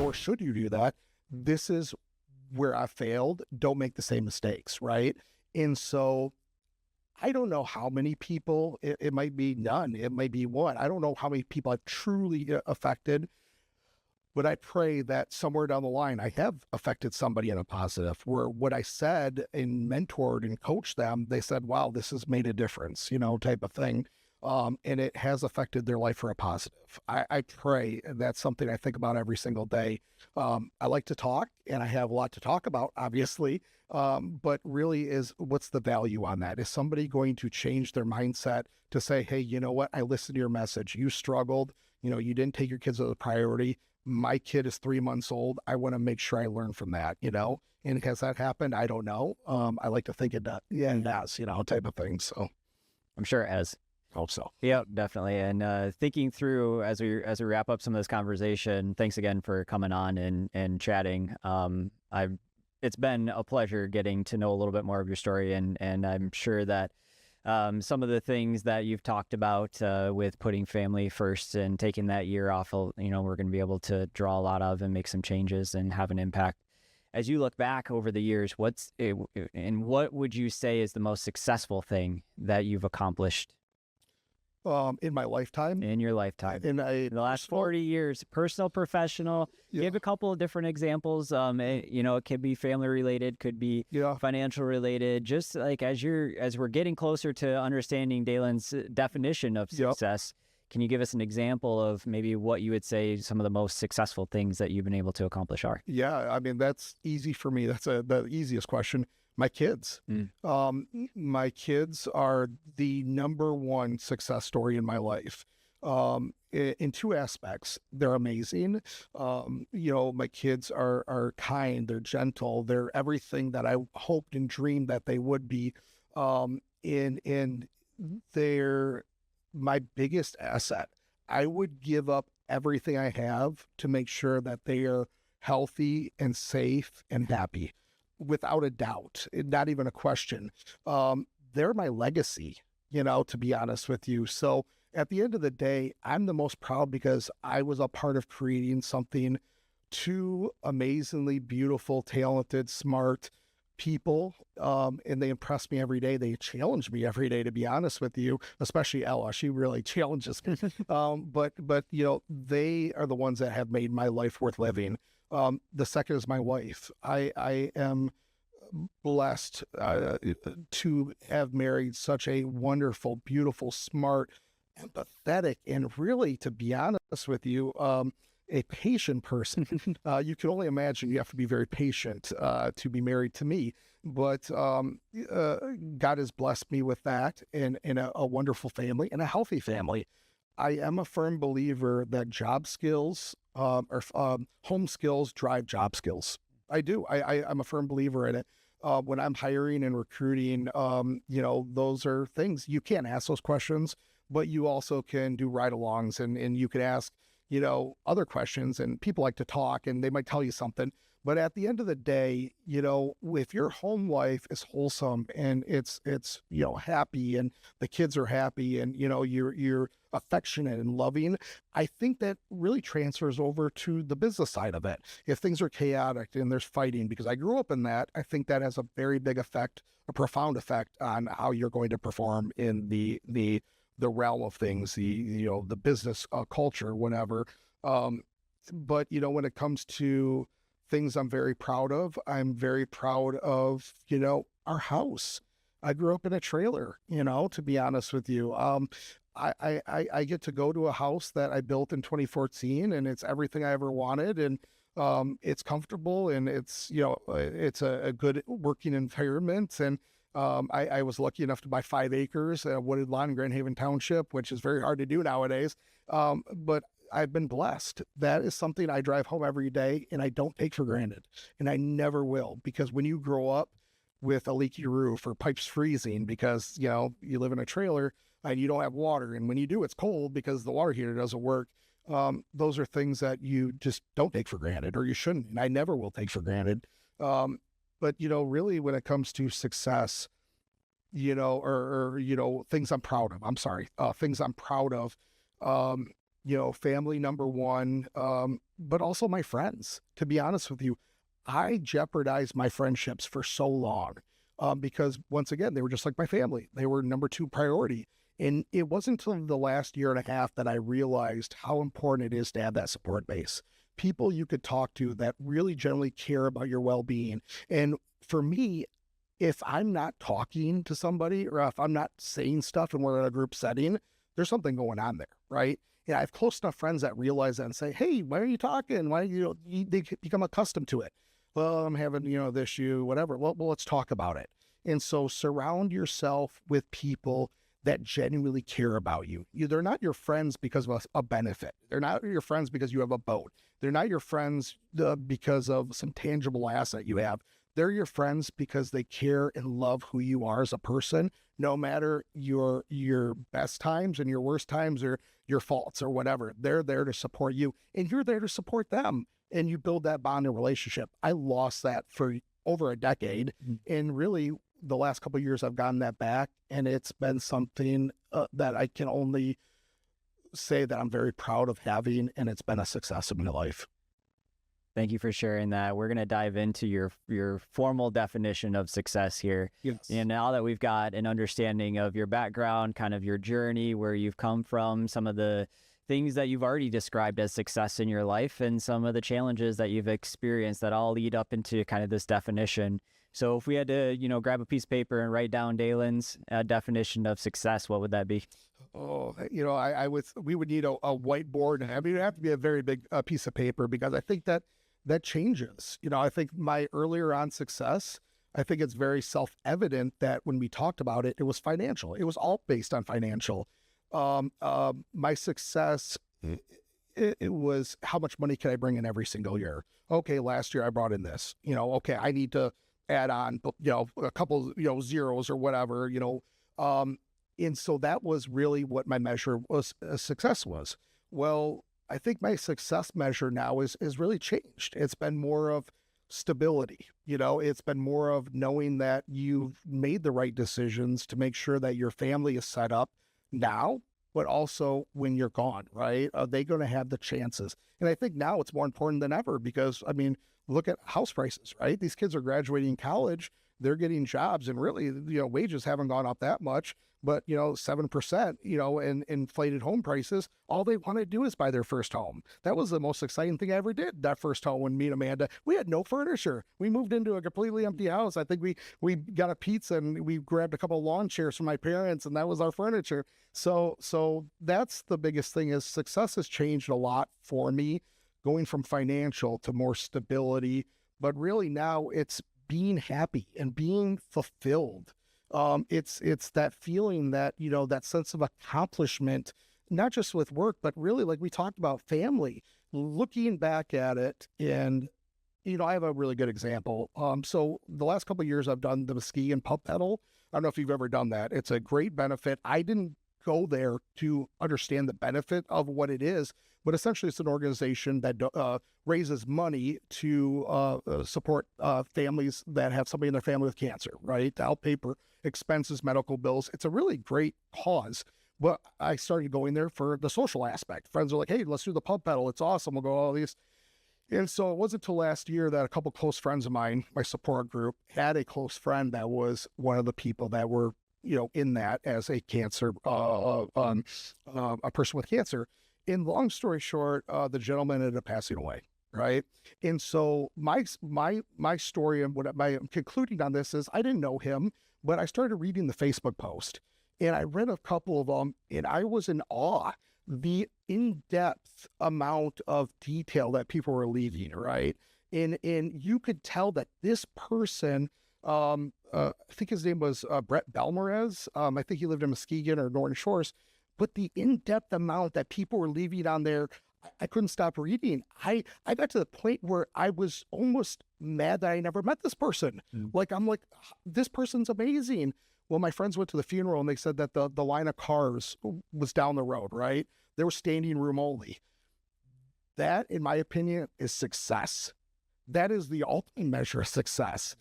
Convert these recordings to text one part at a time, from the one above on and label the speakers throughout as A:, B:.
A: nor should you do that. This is where I failed. Don't make the same mistakes, right? And so I don't know how many people, it might be none, it might be one. I don't know how many people I've truly affected, but I pray that somewhere down the line, I have affected somebody in a positive, where what I said and mentored and coached them, they said, wow, this has made a difference, type of thing. And it has affected their life for a positive. I pray, and that's something I think about every single day. I like to talk, and I have a lot to talk about, obviously, but really is what's the value on that? Is somebody going to change their mindset to say, hey, you know what? I listened to your message. You struggled. You didn't take your kids as a priority. My kid is 3 months old. I want to make sure I learn from that, and has that happened? I don't know. I like to think it does. Yeah, it does, type of thing. So
B: I'm sure it has.
A: Hope so.
B: Yeah, definitely. And thinking through as we wrap up some of this conversation, thanks again for coming on and chatting. It's been a pleasure getting to know a little bit more of your story, and I'm sure that some of the things that you've talked about with putting family first and taking that year off, we're going to be able to draw a lot of and make some changes and have an impact. As you look back over the years, what would you say is the most successful thing that you've accomplished
A: in my lifetime?
B: In your lifetime. In the last 40 years, personal, professional. Yeah. Give a couple of different examples. It could be family related, could be financial related. Just like as we're getting closer to understanding Dalen's definition of success, can you give us an example of maybe what you would say some of the most successful things that you've been able to accomplish are?
A: Yeah, I mean, that's easy for me. That's the easiest question. My kids. My kids are the number one success story in my life. In two aspects. They're amazing. My kids are kind, they're gentle, they're everything that I hoped and dreamed that they would be. And they're my biggest asset. I would give up everything I have to make sure that they are healthy and safe and happy. Without a doubt, not even a question. They're my legacy, to be honest with you. So at the end of the day, I'm the most proud because I was a part of creating something. Two amazingly beautiful, talented, smart people. And they impress me every day. They challenge me every day, to be honest with you, especially Ella. She really challenges me. But they are the ones that have made my life worth living. The second is my wife. I am blessed to have married such a wonderful, beautiful, smart, empathetic, and really, to be honest with you, a patient person. You can only imagine you have to be very patient to be married to me. But God has blessed me with that and a wonderful family and a healthy family. I am a firm believer that job skills or home skills drive job skills. I do. I'm a firm believer in it. When I'm hiring and recruiting, those are things you can't ask those questions, but you also can do ride-alongs and you can ask, other questions, and people like to talk and they might tell you something. But at the end of the day, if your home life is wholesome and it's happy and the kids are happy and, you're affectionate and loving, I think that really transfers over to the business side of it. If things are chaotic and there's fighting, because I grew up in that, I think that has a very big effect, a profound effect on how you're going to perform in the realm of things, the business culture, whatever. But, when it comes to things I'm very proud of, I'm very proud of, our house. I grew up in a trailer, to be honest with you. I get to go to a house that I built in 2014 and it's everything I ever wanted. And it's comfortable and it's, it's a good working environment. And I was lucky enough to buy 5 acres, wooded lawn in Grand Haven Township, which is very hard to do nowadays. But I've been blessed. That is something I drive home every day and I don't take for granted. And I never will, because when you grow up with a leaky roof or pipes freezing because, you live in a trailer and you don't have water. And when you do, it's cold because the water heater doesn't work. Those are things that you just don't take for granted, or you shouldn't. And I never will take for granted. But, really when it comes to success, or things I'm proud of, things I'm proud of, family number one, but also my friends. To be honest with you, I jeopardized my friendships for so long because, once again, they were just like my family. They were number two priority. And it wasn't until the last year and a half that I realized how important it is to have that support base. People you could talk to that really generally care about your well-being. And for me, if I'm not talking to somebody or if I'm not saying stuff and we're in a group setting, there's something going on there, right? I have close enough friends that realize that and say, hey, why are you talking? Why, they become accustomed to it. Well, I'm having, this issue, whatever. Well, let's talk about it. And so surround yourself with people that genuinely care about you. They're not your friends because of a benefit. They're not your friends because you have a boat. They're not your friends because of some tangible asset you have. They're your friends because they care and love who you are as a person, no matter your best times and your worst times or your faults or whatever. They're there to support you and you're there to support them. And you build that bond and relationship. I lost that for over a decade. And really, the last couple of years, I've gotten that back. And it's been something that I can only say that I'm very proud of having. And it's been a success in my life.
B: Thank you for sharing that. We're going to dive into your formal definition of success here.
A: Yes.
B: And now that we've got an understanding of your background, kind of your journey, where you've come from, some of the things that you've already described as success in your life, and some of the challenges that you've experienced that all lead up into kind of this definition. So if we had to, grab a piece of paper and write down Dalen's definition of success, what would that be?
A: Oh, we would need a whiteboard. I mean, it'd have to be a very big piece of paper because I think that changes. I think my earlier on success, I think it's very self-evident that when we talked about it, it was financial. It was all based on financial. My success, it was how much money can I bring in every single year? Okay, last year I brought in this, okay, I need to add on, a couple, zeros or whatever, and so that was really what my measure was, success was. Well, I think my success measure now is really changed. It's been more of stability. It's been more of knowing that you've made the right decisions to make sure that your family is set up now, but also when you're gone, right? Are they going to have the chances? And I think now it's more important than ever because, I mean, look at house prices, right? These kids are graduating college, they're getting jobs, and really, wages haven't gone up that much, but 7%, and inflated home prices, all they want to do is buy their first home. That was the most exciting thing I ever did. That first home, when me and Amanda, we had no furniture. We moved into a completely empty house. I think we got a pizza and we grabbed a couple of lawn chairs from my parents, and that was our furniture. So that's the biggest thing is success has changed a lot for me, going from financial to more stability. But really now it's being happy and being fulfilled. It's that feeling that, that sense of accomplishment, not just with work, but really, like we talked about, family, looking back at it. And, I have a really good example. So the last couple of years I've done the ski and pup pedal. I don't know if you've ever done that. It's a great benefit. I didn't go there to understand the benefit of what it is, but essentially it's an organization that raises money to support families that have somebody in their family with cancer, right? To help pay for expenses, medical bills. It's a really great cause. But I started going there for the social aspect. Friends are like, hey, let's do the pub pedal. It's awesome. We'll go all these. And so it wasn't until last year that a couple close friends of mine, my support group, had a close friend that was one of the people that were, in that as a cancer, a person with cancer. And long story short, the gentleman ended up passing away. Right. And so my story and what my concluding on this is I didn't know him, but I started reading the Facebook post and I read a couple of them and I was in awe, the in-depth amount of detail that people were leaving. Right. And you could tell that this person, I think his name was Brett Belmerez. I think he lived in Muskegon or Norton Shores, but the in-depth amount that people were leaving on there, I couldn't stop reading. I got to the point where I was almost mad that I never met this person. Like, I'm like, this person's amazing. Well, my friends went to the funeral and they said that the line of cars was down the road, right? They were standing room only. That, in my opinion, is success. That is the ultimate measure of success.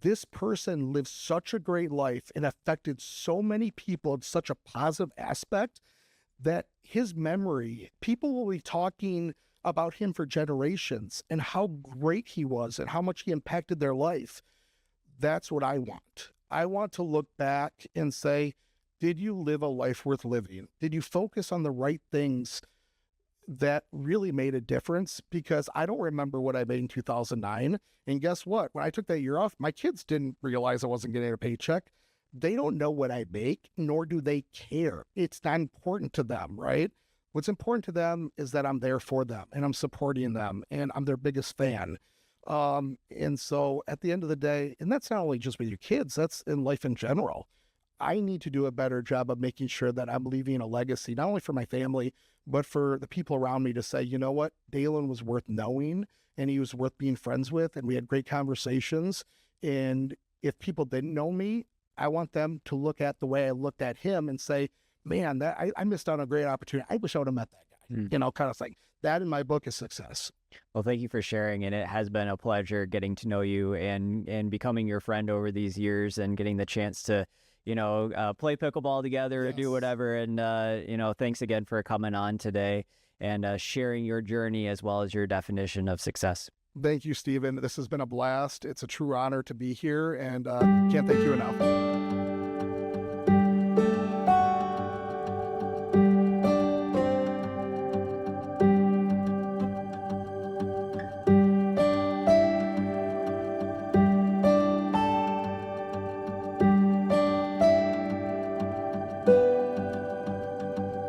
A: This person lived such a great life and affected so many people in such a positive aspect. that his memory, people will be talking about him for generations and how great he was and how much he impacted their life. That's what I want. I want to look back and say, did you live a life worth living? Did you focus on the right things that really made a difference? Because I don't remember what I made in 2009. And guess what? When I took that year off, my kids didn't realize I wasn't getting a paycheck. They don't know what I make, nor do they care. It's not important to them, right? What's important to them is that I'm there for them and I'm supporting them and I'm their biggest fan. And so at the end of the day, and that's not only just with your kids, that's in life in general. I need to do a better job of making sure that I'm leaving a legacy, not only for my family, but for the people around me to say, you know what, Dalen was worth knowing and he was worth being friends with. And we had great conversations. And if people didn't know me, I want them to look at the way I looked at him and say, man, that I missed out on a great opportunity. I wish I would have met that guy. You know, kind of thing. That in my book is success.
B: Well, thank you for sharing. And it has been a pleasure getting to know you and becoming your friend over these years and getting the chance to, play pickleball together or do whatever. And, thanks again for coming on today and sharing your journey as well as your definition of success.
A: Thank you, Stephen. This has been a blast. It's a true honor to be here and can't thank you enough.